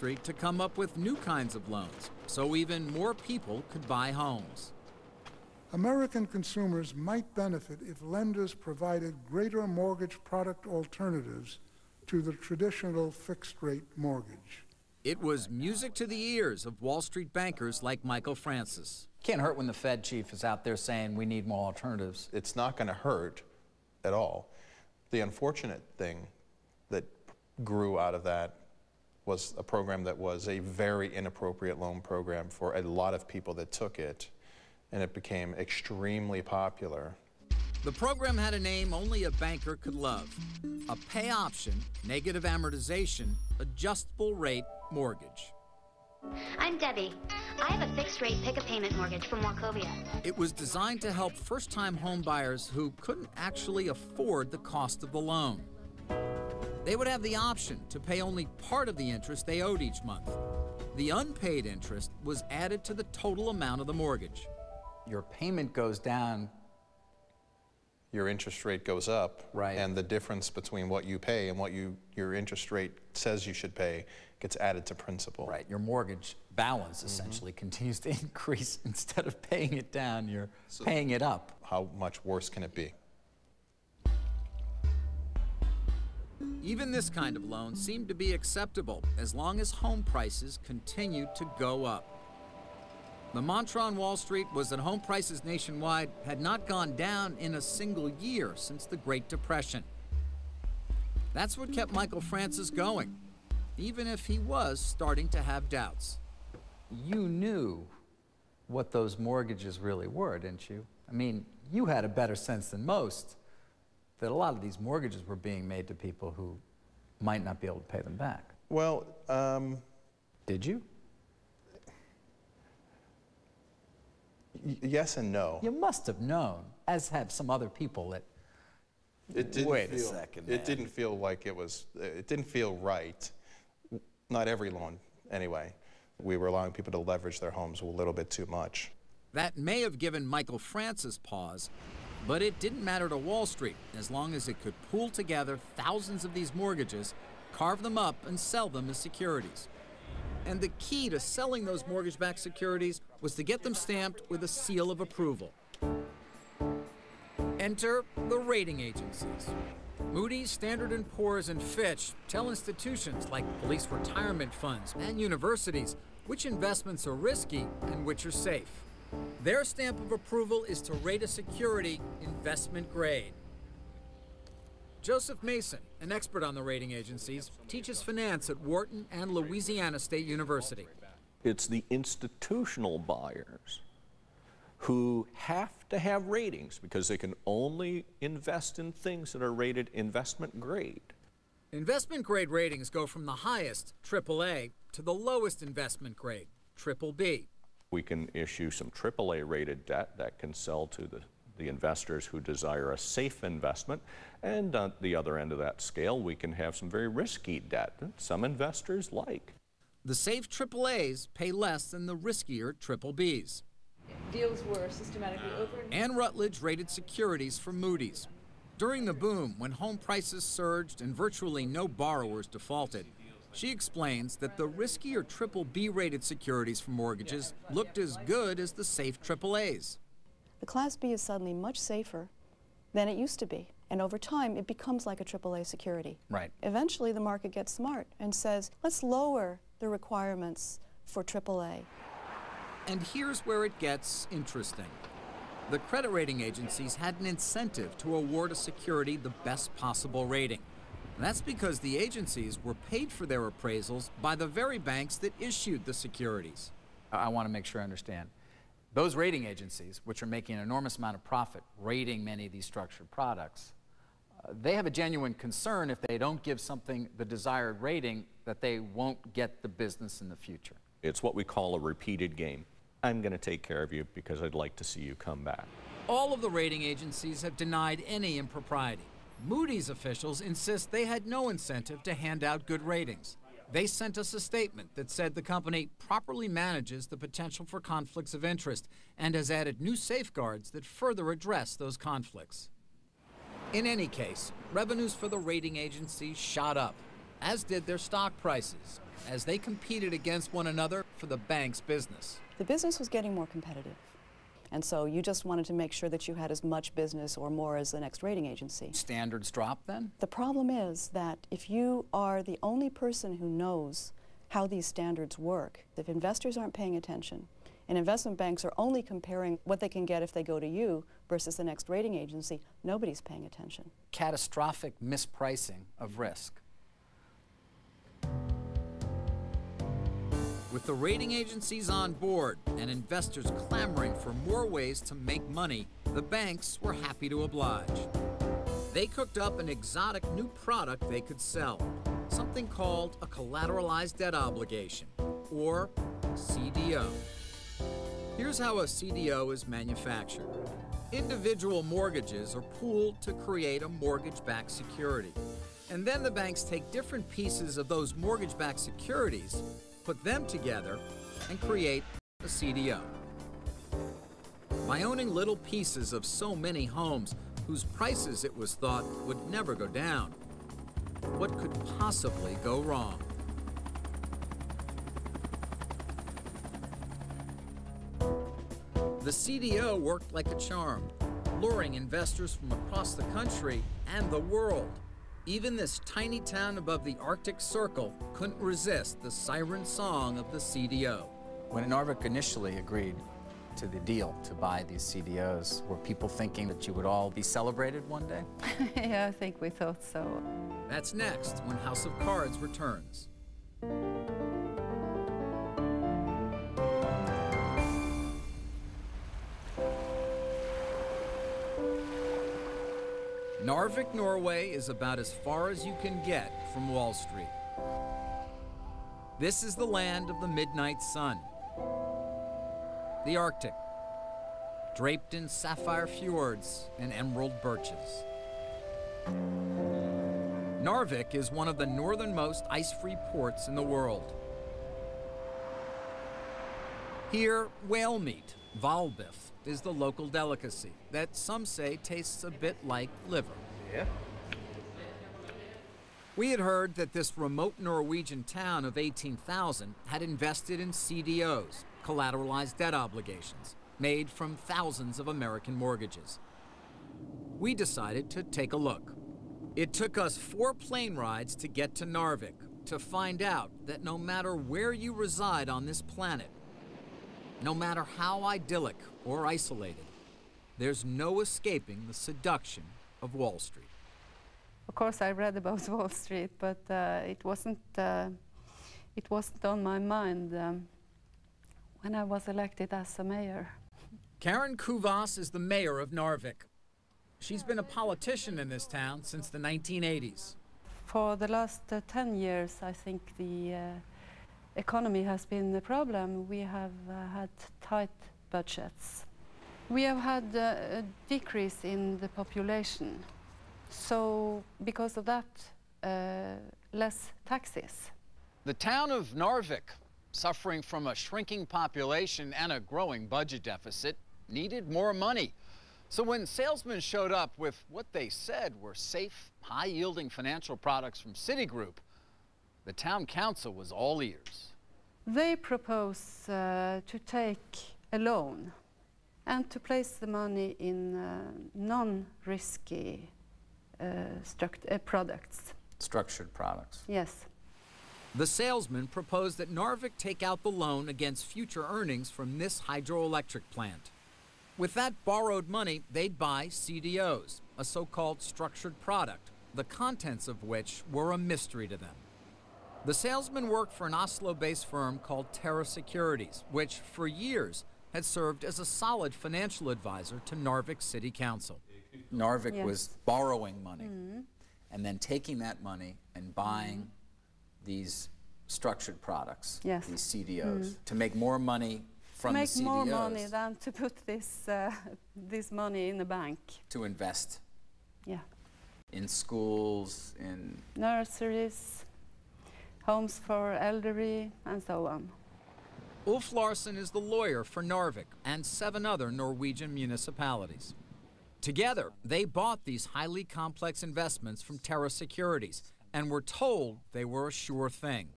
Street to come up with new kinds of loans so even more people could buy homes. American consumers might benefit if lenders provided greater mortgage product alternatives to the traditional fixed-rate mortgage. It was music to the ears of Wall Street bankers like Michael Francis. Can't hurt when the Fed chief is out there saying we need more alternatives. It's not going to hurt at all. The unfortunate thing that grew out of that was a program that was a very inappropriate loan program for a lot of people that took it, and it became extremely popular. The program had a name only a banker could love: a pay option, negative amortization, adjustable rate mortgage. I'm Debbie. I have a fixed-rate pick-a-payment mortgage from Wachovia. It was designed to help first-time home buyers who couldn't actually afford the cost of the loan. They would have the option to pay only part of the interest they owed each month. The unpaid interest was added to the total amount of the mortgage. Your payment goes down. Your interest rate goes up, right, and the difference between what you pay and what your interest rate says you should pay gets added to principal. Right, your mortgage balance essentially continues to increase. Instead of paying it down, you're paying it up. How much worse can it be? Even this kind of loan seemed to be acceptable as long as home prices continued to go up. The mantra on Wall Street was that home prices nationwide had not gone down in a single year since the Great Depression. That's what kept Michael Francis going, even if he was starting to have doubts. You knew what those mortgages really were, didn't you? I mean, you had a better sense than most that a lot of these mortgages were being made to people who might not be able to pay them back. Well, did you? Yes and no. You must have known, as have some other people, that it didn't wait a second, man. It didn't feel like it was, it didn't feel right. Not every loan, anyway. We were allowing people to leverage their homes a little bit too much. That may have given Michael Francis pause, but it didn't matter to Wall Street as long as it could pool together thousands of these mortgages, carve them up, and sell them as securities. And the key to selling those mortgage-backed securities was to get them stamped with a seal of approval. Enter the rating agencies. Moody's, Standard & Poor's, and Fitch tell institutions like police retirement funds and universities which investments are risky and which are safe. Their stamp of approval is to rate a security investment grade. Joseph Mason, an expert on the rating agencies, teaches finance at Wharton and Louisiana State University. It's the institutional buyers who have to have ratings because they can only invest in things that are rated investment grade. Investment grade ratings go from the highest, AAA, to the lowest investment grade, BBB. We can issue some AAA rated debt that can sell to the investors who desire a safe investment, and on the other end of that scale we can have some very risky debt that some investors like. The safe AAAs pay less than the riskier BBBs. Deals were systematically over. Ann Rutledge rated securities for Moody's. During the boom, when home prices surged and virtually no borrowers defaulted, she explains that the riskier BBB rated securities for mortgages looked as good as the safe AAAs. The Class B is suddenly much safer than it used to be. And over time, it becomes like a AAA security. Right. Eventually, the market gets smart and says, let's lower the requirements for AAA. And here's where it gets interesting. The credit rating agencies had an incentive to award a security the best possible rating. And that's because the agencies were paid for their appraisals by the very banks that issued the securities. I want to make sure I understand. Those rating agencies, which are making an enormous amount of profit rating many of these structured products, they have a genuine concern if they don't give something the desired rating that they won't get the business in the future. It's what we call a repeated game. I'm going to take care of you because I'd like to see you come back. All of the rating agencies have denied any impropriety. Moody's officials insist they had no incentive to hand out good ratings. They sent us a statement that said the company properly manages the potential for conflicts of interest and has added new safeguards that further address those conflicts. In any case, revenues for the rating agencies shot up, as did their stock prices. as they competed against one another for the bank's business. The business was getting more competitive. And so you just wanted to make sure that you had as much business or more as the next rating agency. Standards drop then? The problem is that if you are the only person who knows how these standards work, if investors aren't paying attention, and investment banks are only comparing what they can get if they go to you versus the next rating agency, nobody's paying attention. Catastrophic mispricing of risk. With the rating agencies on board and investors clamoring for more ways to make money, the banks were happy to oblige. They cooked up an exotic new product they could sell, something called a collateralized debt obligation, or CDO. Here's how a CDO is manufactured. Individual mortgages are pooled to create a mortgage-backed security. And then the banks take different pieces of those mortgage-backed securities, put them together, and create a CDO. By owning little pieces of so many homes whose prices it was thought would never go down, what could possibly go wrong? The CDO worked like a charm, luring investors from across the country and the world. Even this tiny town above the Arctic Circle couldn't resist the siren song of the CDO. When Narvik initially agreed to the deal to buy these CDOs, were people thinking that you would all be celebrated one day? Yeah, I think we thought so. That's next when House of Cards returns. Narvik, Norway is about as far as you can get from Wall Street. This is the land of the midnight sun. The Arctic, draped in sapphire fjords and emerald birches. Narvik is one of the northernmost ice-free ports in the world. Here, whale meat, Hvalbiff, is the local delicacy that some say tastes a bit like liver. Yeah. We had heard that this remote Norwegian town of 18,000 had invested in CDOs, collateralized debt obligations, made from thousands of American mortgages. We decided to take a look. It took us 4 plane rides to get to Narvik to find out that no matter where you reside on this planet, no matter how idyllic or isolated, there's no escaping the seduction of Wall Street. Of course, I read about Wall Street, but it wasn't on my mind when I was elected as a mayor. Karen Kuvas is the mayor of Narvik. She's been a politician in this town since the 1980s. For the last 10 years, I think the economy has been the problem. We have had tight budgets. We have had a decrease in the population. So because of that, less taxes. The town of Narvik, suffering from a shrinking population and a growing budget deficit, needed more money. So when salesmen showed up with what they said were safe, high-yielding financial products from Citigroup, the town council was all ears. They propose to take a loan and to place the money in non-risky products. Structured products. Yes. The salesman proposed that Narvik take out the loan against future earnings from this hydroelectric plant. With that borrowed money, they'd buy CDOs, a so-called structured product, the contents of which were a mystery to them. The salesman worked for an Oslo-based firm called Terra Securities, which for years had served as a solid financial advisor to Narvik City Council. Narvik Yes. was borrowing money and then taking that money and buying these structured products, Yes. these CDOs, to make more money from the Make CDOs. more money than to put this money in the bank. To invest Yeah. in schools, in Nurseries, homes for elderly, and so on. Ulf Larsen is the lawyer for Narvik and 7 other Norwegian municipalities. Together, they bought these highly complex investments from Terra Securities and were told they were a sure thing.